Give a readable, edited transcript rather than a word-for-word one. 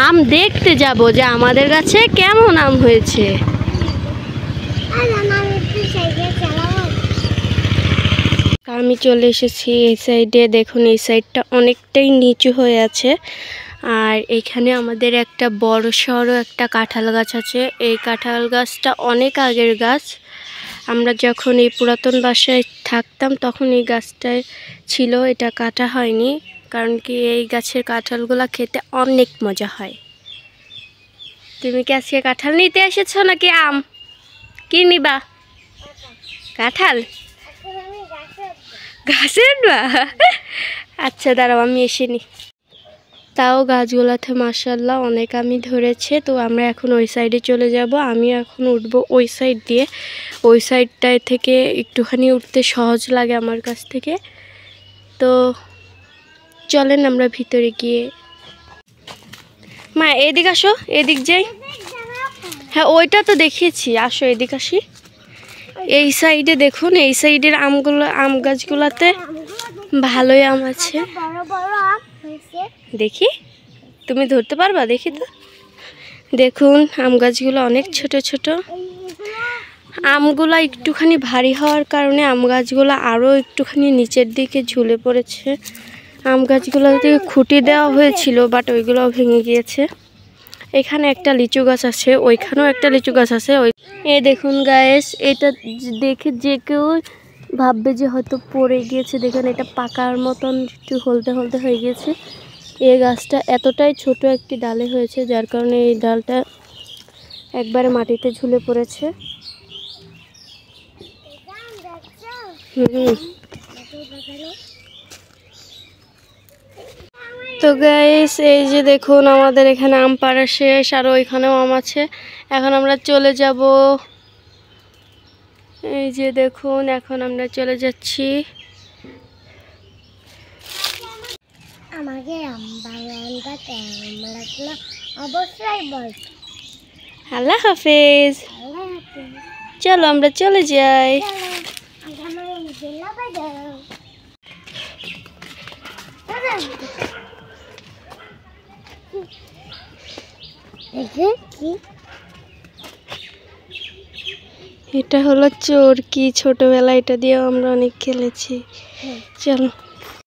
আম দেখতে যাব যে আমাদের গাছে কেমন আম হয়েছে। আমি চলে এসেছি এই সাইডে। দেখুন এই সাইডটা অনেকটাই নিচু হয়ে আছে, আর এখানে আমাদের একটা বড় সড়ো একটা কাঁঠাল গাছ আছে। এই কাঁঠাল গাছটা অনেক আগের গাছ। আমরা যখন এই পুরাতন বাসায় থাকতাম তখন এই গাছটায় ছিল, এটা কাটা হয়নি, কারণ কি এই গাছের কাঁঠালগুলো খেতে অনেক মজা হয়। তুমি কি আজকে কাঁঠাল নিতে এসেছো নাকি আম? কি নিবা? কাঁঠাল গাছে উঠবা? আচ্ছা দাঁড়াও আমি এসে নি। তাও গাছগুলাতে মাশাআল্লাহ অনেক আমি ধরেছে। তো আমরা এখন ওই সাইডে চলে যাব। আমি এখন উঠবো ওই সাইড দিয়ে। ওই সাইডটায় থেকে একটুখানি উঠতে সহজ লাগে আমার কাছ থেকে। তো চলেন আমরা ভিতরে গিয়ে। মা এদিক আসো, এদিক যাই। হ্যাঁ ওইটা তো দেখিয়েছি, আসো এদিক আসি। এই সাইডে দেখুন, এই সাইডের আম গাছগুলাতে ভালোই আম আছে। দেখি তুমি ধরতে পারবা? দেখি তো। দেখুন আম গাছগুলো অনেক ছোট ছোট। আমগুলা একটুখানি ভারী হওয়ার কারণে আম গাছগুলো আরও একটুখানি নিচের দিকে ঝুলে পড়েছে। আম গাছগুলোতে খুঁটি দেওয়া হয়েছিল, বাট ওইগুলোও ভেঙে গিয়েছে। এখানে একটা লিচু গাছ আছে, ওইখানেও একটা লিচু গাছ আছে। এই দেখুন গাইস, এটা দেখে যে কেউ ভাববে যে হয়তো পড়ে গিয়েছে। দেখুন এটা পাকার মতন একটু হলদে হলদে হয়ে গিয়েছে। এই গাছটা এতটাই ছোট একটি ডালে হয়েছে, যার কারণে এই ডালটা একবারে মাটিতে ঝুলে পড়েছে। তো গাইস এই যে দেখুন আমাদের এখানে আম পাড়া শেষ, আর ওইখানেও আম আছে। এখন আমরা চলে যাব। এই যে দেখুন এখন আমরা চলে যাচ্ছি। আমাকে অবশ্যই বল। আল্লাহ হাফেজ। চলো আমরা চলে যাই। এটা হলো চোরকি, ছোটবেলায় এটা দিয়েও আমরা অনেক খেলেছি। চলো।